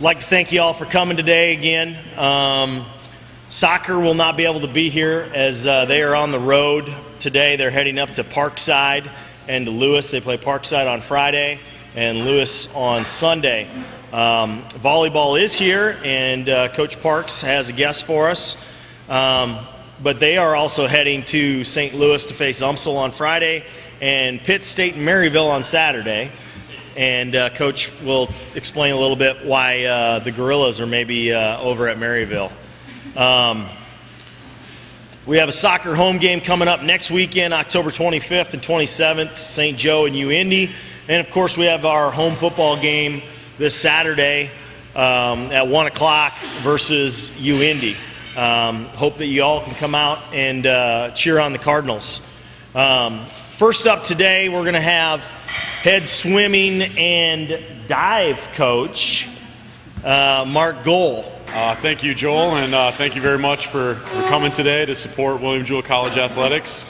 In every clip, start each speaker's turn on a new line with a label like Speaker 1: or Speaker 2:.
Speaker 1: like to thank you all for coming today again. Soccer will not be able to be here as they are on the road today. They're heading up to Parkside and to Lewis. They play Parkside on Friday and Lewis on Sunday. Volleyball is here, and Coach Parks has a guest for us. But they are also heading to St. Louis to face UMSL on Friday and Pitt State and Maryville on Saturday. And Coach will explain a little bit why the Gorillas are maybe over at Maryville. We have a soccer home game coming up next weekend, October 25th and 27th, St. Joe and UIndy. And, of course, we have our home football game this Saturday at 1 o'clock versus UIndy. Hope that you all can come out and cheer on the Cardinals. First up today, we're going to have head swimming and dive coach, Mark Gohl.
Speaker 2: Thank you, Joel, and thank you very much for coming today to support William Jewell College Athletics.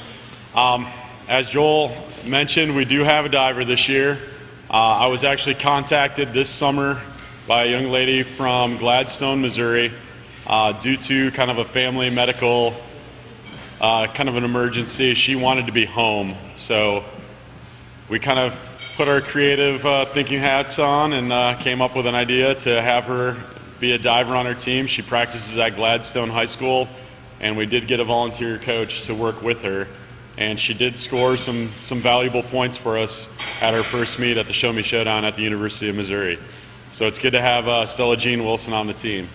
Speaker 2: As Joel mentioned, we do have a diver this year. I was actually contacted this summer by a young lady from Gladstone, Missouri, due to kind of a family medical kind of an emergency. She wanted to be home, so we kind of put our creative thinking hats on and came up with an idea to have her be a diver on our team. She practices at Gladstone High School, and we did get a volunteer coach to work with her, and she did score some valuable points for us at her first meet at the Show Me Showdown at the University of Missouri. So it's good to have Stella Jean Wilson on the team.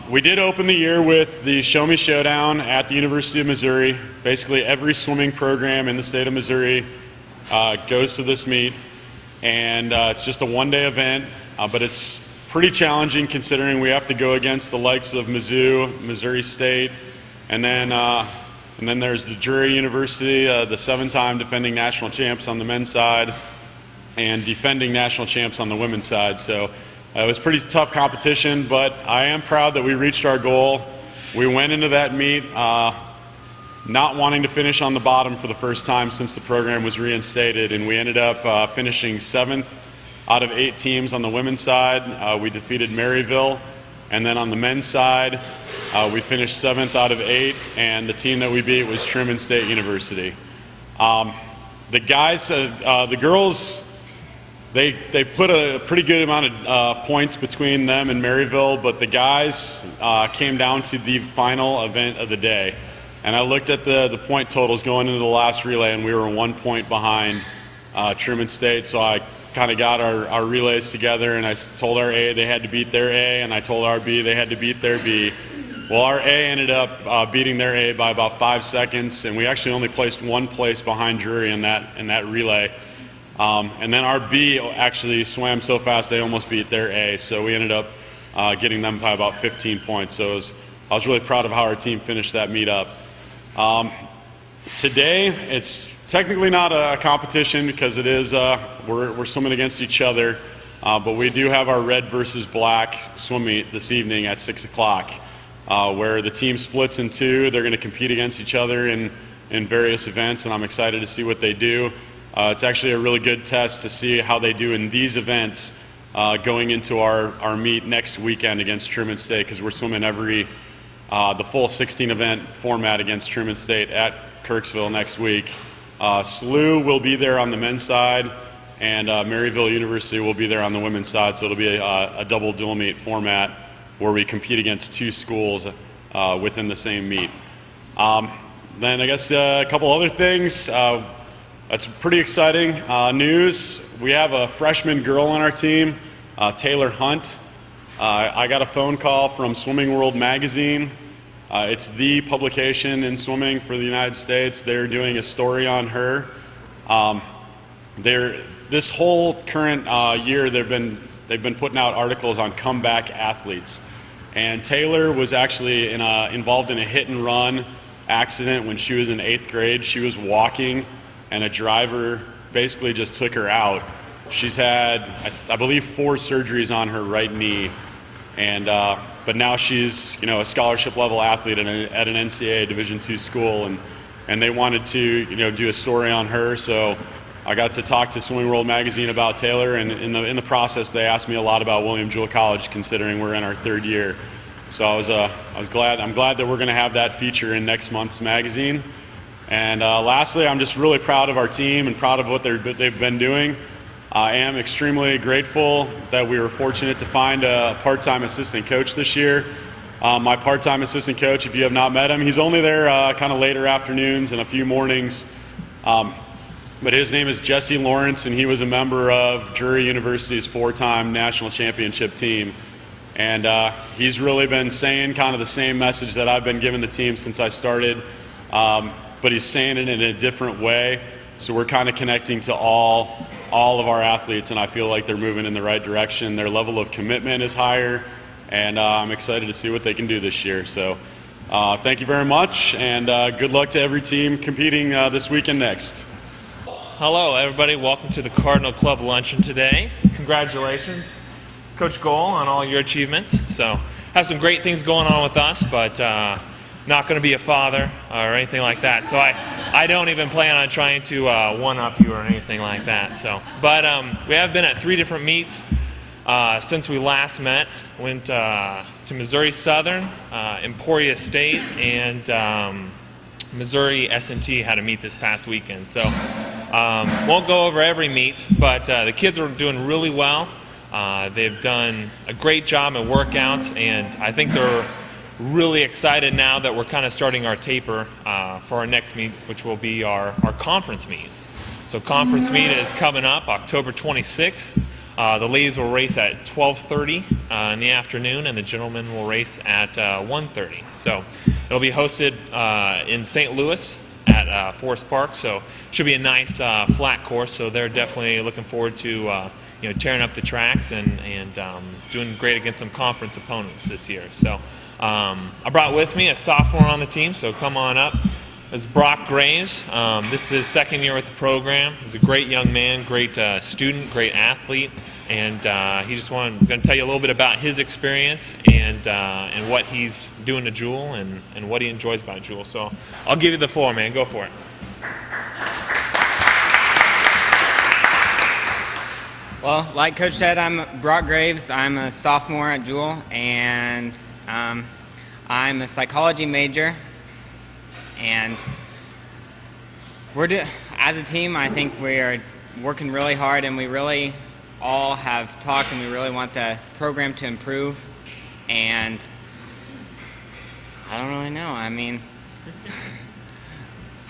Speaker 2: We did open the year with the Show Me Showdown at the University of Missouri. Basically every swimming program in the state of Missouri goes to this meet, and it's just a one-day event, but it's pretty challenging considering we have to go against the likes of Mizzou, Missouri State, and then there's the Drury University, the 7-time defending national champs on the men's side, and defending national champs on the women's side. So it was pretty tough competition, but I am proud that we reached our goal. We went into that meet not wanting to finish on the bottom for the first time since the program was reinstated, and we ended up finishing 7th out of 8 teams on the women's side. We defeated Maryville, and then on the men's side, we finished 7th out of 8, and the team that we beat was Truman State University. The guys, the girls, they put a pretty good amount of points between them and Maryville, but the guys came down to the final event of the day. And I looked at the point totals going into the last relay, and we were 1 point behind Truman State, so I kind of got our relays together, and I told our A they had to beat their A, and I told our B they had to beat their B. Well, our A ended up beating their A by about 5 seconds, and we actually only placed 1 place behind Drury in that relay. And then our B actually swam so fast they almost beat their A, so we ended up getting them by about 15 points. So I was really proud of how our team finished that meet up. Today, it's technically not a competition because it is we're swimming against each other, but we do have our red versus black swim meet this evening at 6 o'clock, where the team splits in 2. They're going to compete against each other in various events, and I'm excited to see what they do. It's actually a really good test to see how they do in these events going into our meet next weekend against Truman State, because we're swimming the full 16 event format against Truman State at Kirksville next week. SLU will be there on the men's side, and Maryville University will be there on the women's side, so it'll be a double dual meet format where we compete against 2 schools within the same meet. Then I guess a couple other things. That's pretty exciting news. We have a freshman girl on our team, Taylor Hunt. I got a phone call from Swimming World magazine. It's the publication in swimming for the United States. They're doing a story on her. This whole current year, they've been putting out articles on comeback athletes. And Taylor was actually involved in a hit and run accident when she was in 8th grade. She was walking, and a driver basically just took her out. She's had, I believe, 4 surgeries on her right knee. And but now she's a scholarship level athlete at an NCAA Division II school, and they wanted to do a story on her. So I got to talk to Swimming World Magazine about Taylor, and in the process, they asked me a lot about William Jewell College, considering we're in our 3rd year. So I was glad. I'm glad that we're going to have that feature in next month's magazine. And lastly, I'm just really proud of our team and proud of what they've been doing. I am extremely grateful that we were fortunate to find a part-time assistant coach this year. My part-time assistant coach, if you have not met him, he's only there kind of later afternoons and a few mornings. But his name is Jesse Lawrence, and he was a member of Drury University's 4-time national championship team. And he's really been saying kind of the same message that I've been giving the team since I started, but he's saying it in a different way. So we're kind of connecting to all of our athletes, and I feel like they're moving in the right direction. Their level of commitment is higher, and I'm excited to see what they can do this year. So thank you very much, and good luck to every team competing this weekend next.
Speaker 3: Hello, everybody. Welcome to the Cardinal Club Luncheon today. Congratulations, Coach Goal, on all your achievements. So, have some great things going on with us, but not going to be a father or anything like that. So, I don't even plan on trying to one-up you or anything like that. So, but we have been at 3 different meets since we last met. Went to Missouri Southern, Emporia State, and Missouri S&T had a meet this past weekend. So won't go over every meet, but the kids are doing really well. They've done a great job in workouts, and I think they're really excited now that we're kind of starting our taper for our next meet, which will be our conference meet. So conference meet is coming up October 26th. The ladies will race at 12:30 in the afternoon, and the gentlemen will race at 1:30. So it'll be hosted in St. Louis at Forest Park. So it should be a nice flat course. So they're definitely looking forward to tearing up the tracks and doing great against some conference opponents this year. So I brought with me a sophomore on the team. So come on up. This is Brock Graves. This is his 2nd year with the program. He's a great young man, great student, great athlete, and going to tell you a little bit about his experience and what he's doing to Jewell and what he enjoys about Jewell. So I'll give you the floor, man. Go for it.
Speaker 4: Well, like Coach said, I'm Brock Graves. I'm a sophomore at Jewell, and I'm a psychology major. And as a team, I think we are working really hard, and we really all have talked, and we really want the program to improve. And I don't really know. I mean,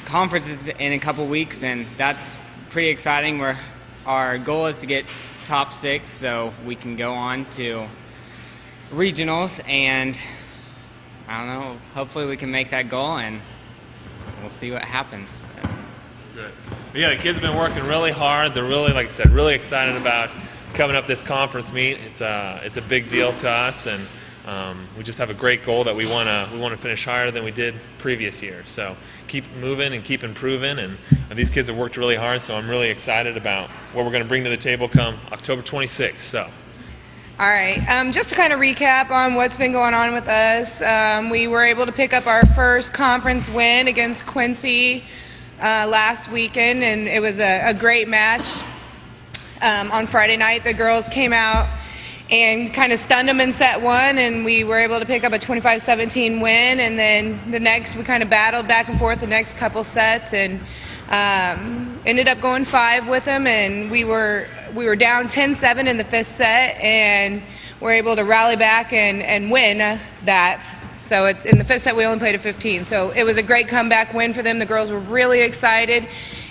Speaker 4: conference is in a couple weeks, and that's pretty exciting. Our goal is to get top 6 so we can go on to regionals, and I don't know, hopefully we can make that goal, and we'll see what happens.
Speaker 3: Good. Yeah, the kids have been working really hard. They're really, like I said, really excited about coming up this conference meet. It's a big deal to us, and we just have a great goal that we want to finish higher than we did previous year. So keep moving and keep improving, and these kids have worked really hard. So I'm really excited about what we're going to bring to the table come October 26th. So.
Speaker 5: All right, just to kind of recap on what's been going on with us, we were able to pick up our first conference win against Quincy last weekend, and it was a great match. On Friday night, the girls came out and kind of stunned them in set 1, and we were able to pick up a 25-17 win, and then we kind of battled back and forth the next couple sets, and ended up going 5 with them, and we were down 10-7 in the 5th set, and we're able to rally back and win that. So it's in the 5th set we only played a 15. So it was a great comeback win for them. The girls were really excited,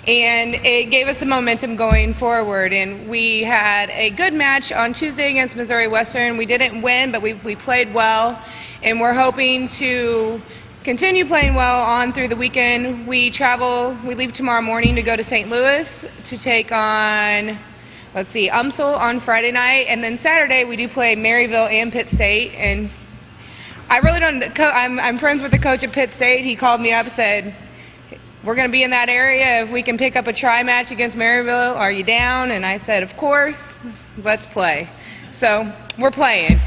Speaker 5: and it gave us some momentum going forward. And we had a good match on Tuesday against Missouri Western. We didn't win, but we played well, and we're hoping to continue playing well on through the weekend. We leave tomorrow morning to go to St. Louis to take on, UMSL on Friday night, and then Saturday we do play Maryville and Pitt State. And I really don't. I'm friends with the coach at Pitt State. He called me up, said, "We're going to be in that area. If we can pick up a try match against Maryville, are you down?" And I said, "Of course. Let's play." So we're playing.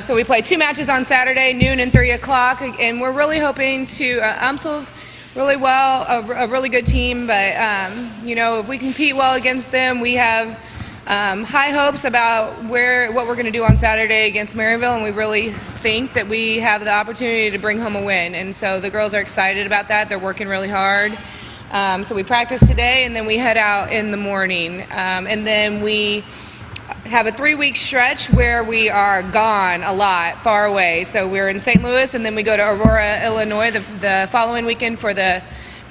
Speaker 5: So we play 2 matches on Saturday, noon and 3 o'clock, and we're really hoping to. UMSL's really well, a really good team, but if we compete well against them, we have high hopes about what we're going to do on Saturday against Maryville, and we really think that we have the opportunity to bring home a win. And so the girls are excited about that. They're working really hard. So we practice today, and then we head out in the morning. And then we have a 3-week stretch where we are gone a lot, far away. So we're in St. Louis, and then we go to Aurora, Illinois the following weekend for the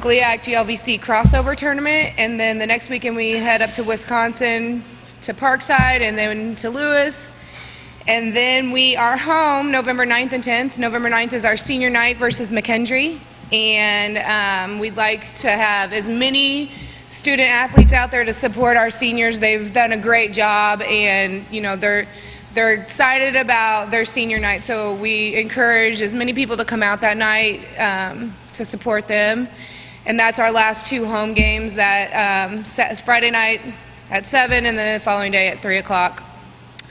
Speaker 5: GLIAC GLVC crossover tournament. And then the next weekend we head up to Wisconsin, to Parkside, and then to Lewis. And then we are home November 9th and 10th. November 9th is our senior night versus McKendree. And we'd like to have as many student athletes out there to support our seniors. They've done a great job, and they're excited about their senior night. So we encourage as many people to come out that night to support them. And that's our last 2 home games, that Friday night at 7 and the following day at 3 o'clock.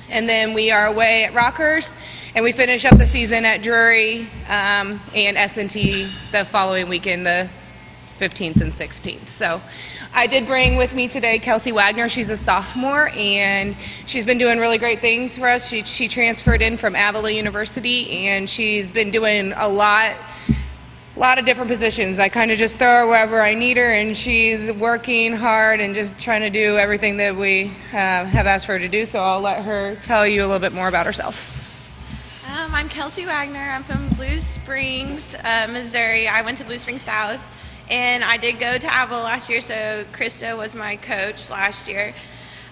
Speaker 5: And then we are away at Rockhurst, and we finish up the season at Drury and S&T the following weekend, the 15th and 16th. So I did bring with me today Kelsey Wagner. She's a sophomore, and she's been doing really great things for us. She transferred in from Avila University, and she's been doing a lot of different positions. I kind of just throw her wherever I need her, and she's working hard and just trying to do everything that we have asked for her to do. So I'll let her tell you a little bit more about herself.
Speaker 6: I'm Kelsey Wagner. I'm from Blue Springs, Missouri. I went to Blue Springs South, and I did go to Avila last year, so Krista was my coach last year.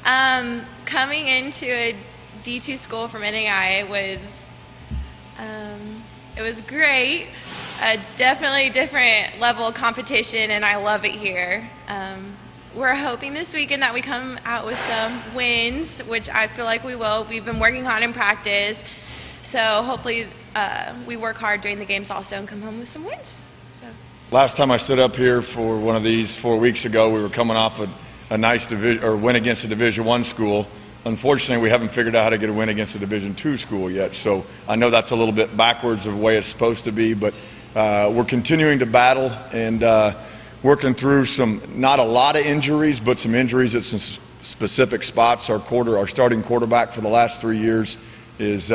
Speaker 6: Coming into a D2 school from NAI was great. Definitely a different level of competition, and I love it here. We're hoping this weekend that we come out with some wins, which I feel like we will. We've been working hard in practice, so hopefully we work hard during the games also and come home with some wins. So.
Speaker 7: Last time I stood up here for one of these 4 weeks ago, we were coming off a nice win against a Division I school. Unfortunately, we haven't figured out how to get a win against a Division II school yet, so I know that's a little bit backwards of the way it's supposed to be, but we're continuing to battle and working through not a lot of injuries, but some injuries at some specific spots. Our starting quarterback for the last 3 years is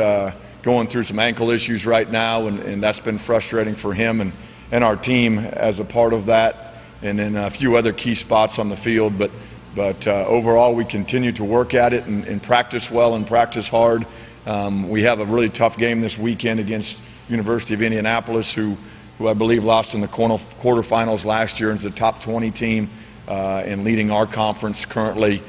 Speaker 7: going through some ankle issues right now, and that's been frustrating for him and our team as a part of that, and then a few other key spots on the field. But overall, we continue to work at it and practice well and practice hard. We have a really tough game this weekend against University of Indianapolis, who I believe lost in the quarterfinals last year and is a top 20 team and leading our conference currently.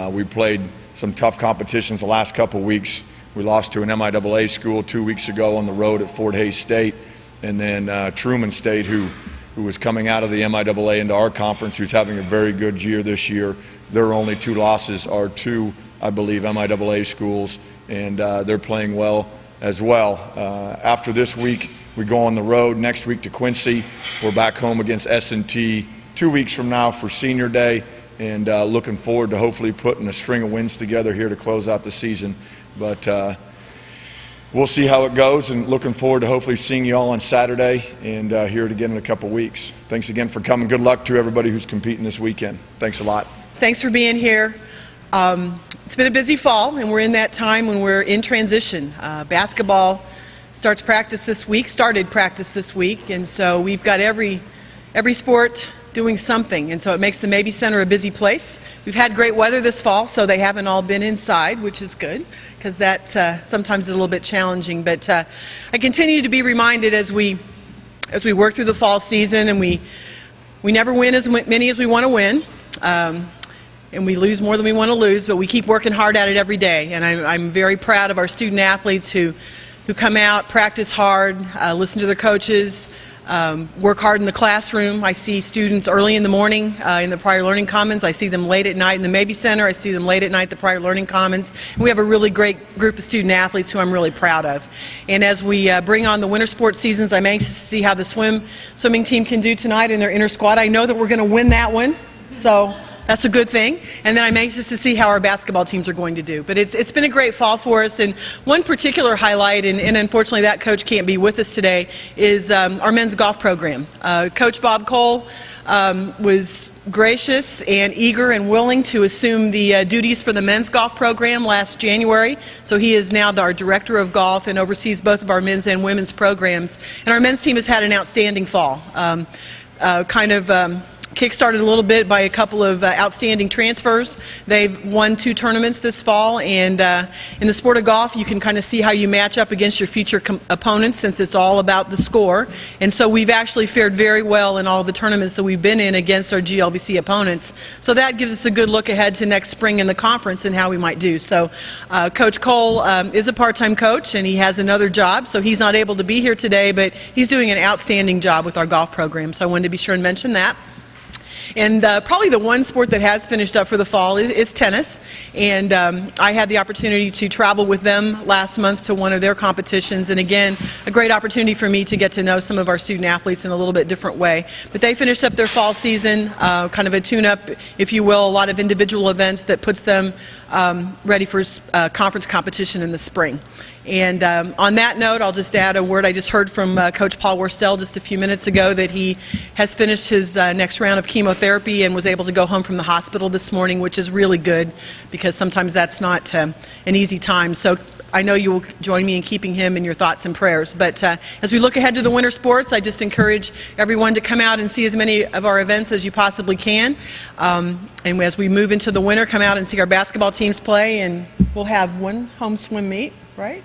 Speaker 7: We played some tough competitions the last couple of weeks. We lost to an MIAA school 2 weeks ago on the road at Fort Hays State, and then Truman State, who was coming out of the MIAA into our conference, who's having a very good year this year. Their only 2 losses are to, I believe, MIAA schools, and they're playing well as well. After this week, we go on the road next week to Quincy. We're back home against S&T 2 weeks from now for Senior Day, and looking forward to hopefully putting a string of wins together here to close out the season. But we'll see how it goes, and looking forward to hopefully seeing you all on Saturday and hear it again in a couple weeks. Thanks again for coming. Good luck to everybody who's competing this weekend. Thanks a lot.
Speaker 8: Thanks for being here. It's been a busy fall, and we're in that time when we're in transition. Basketball started practice this week, and so we've got every sport doing something, and so it makes the Mabee Center a busy place. We've had great weather this fall, so they haven't all been inside, which is good, because that sometimes is a little bit challenging. But I continue to be reminded as we work through the fall season, and we never win as many as we want to win, and we lose more than we want to lose, but we keep working hard at it every day. And I'm very proud of our student athletes who come out, practice hard, listen to their coaches, work hard in the classroom. I see students early in the morning in the Prior Learning Commons. I see them late at night in the Mabee Center. I see them late at night at the Prior Learning Commons. And we have a really great group of student athletes who I'm really proud of. And as we bring on the winter sports seasons, I'm anxious to see how the swimming team can do tonight in their inter-squad. I know that we're going to win that one. So That's a good thing. And then I'm anxious to see how our basketball teams are going to do. But it's been a great fall for us. And one particular highlight, and unfortunately that coach can't be with us today, is our men's golf program. Coach Bob Cole was gracious and eager and willing to assume the duties for the men's golf program last January. So he is now our director of golf and oversees both of our men's and women's programs. And our men's team has had an outstanding fall. Kick-started a little bit by a couple of outstanding transfers. They've won 2 tournaments this fall, and in the sport of golf you can kind of see how you match up against your future opponents, since it's all about the score. And so we've actually fared very well in all the tournaments that we've been in against our GLVC opponents. So that gives us a good look ahead to next spring in the conference and how we might do. So Coach Cole is a part-time coach, and he has another job, so he's not able to be here today, but he's doing an outstanding job with our golf program. So I wanted to be sure and mention that. And probably the one sport that has finished up for the fall is tennis. And I had the opportunity to travel with them last month to one of their competitions. And again, a great opportunity for me to get to know some of our student athletes in a little bit different way. But they finished up their fall season, kind of a tune-up, if you will, a lot of individual events that puts them ready for conference competition in the spring. And on that note, I'll just add a word. I just heard from Coach Paul Worstel just a few minutes ago that he has finished his next round of chemotherapy and was able to go home from the hospital this morning, which is really good, because sometimes that's not an easy time. So I know you will join me in keeping him in your thoughts and prayers. But as we look ahead to the winter sports, I just encourage everyone to come out and see as many of our events as you possibly can. And as we move into the winter, come out and see our basketball teams play, and we'll have one home swim meet, right?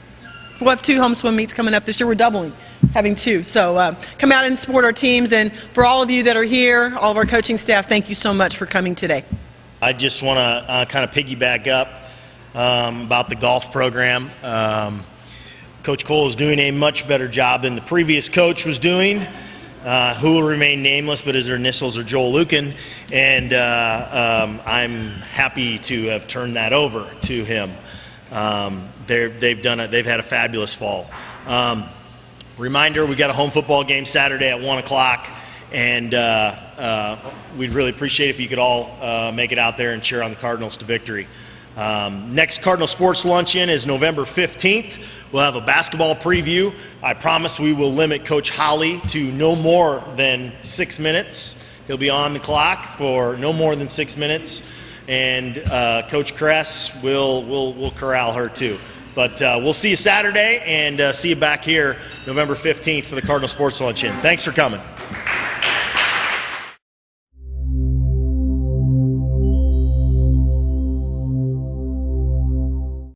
Speaker 8: We'll have 2 home swim meets coming up this year. We're doubling, having 2. So come out and support our teams. And for all of you that are here, all of our coaching staff, thank you so much for coming today.
Speaker 1: I just want to kind of piggyback up about the golf program. Coach Cole is doing a much better job than the previous coach was doing, who will remain nameless, but his initials are Joel Lucan. And I'm happy to have turned that over to him. They've had a fabulous fall. Reminder, we got a home football game Saturday at 1 o'clock, and we'd really appreciate if you could all make it out there and cheer on the Cardinals to victory. Next Cardinal Sports Luncheon is November 15th. We'll have a basketball preview. I promise we will limit Coach Holly to no more than 6 minutes. He'll be on the clock for no more than 6 minutes. And Coach Kress will corral her too. But we'll see you Saturday, and see you back here November 15th for the Cardinal Sports Luncheon. Thanks for coming.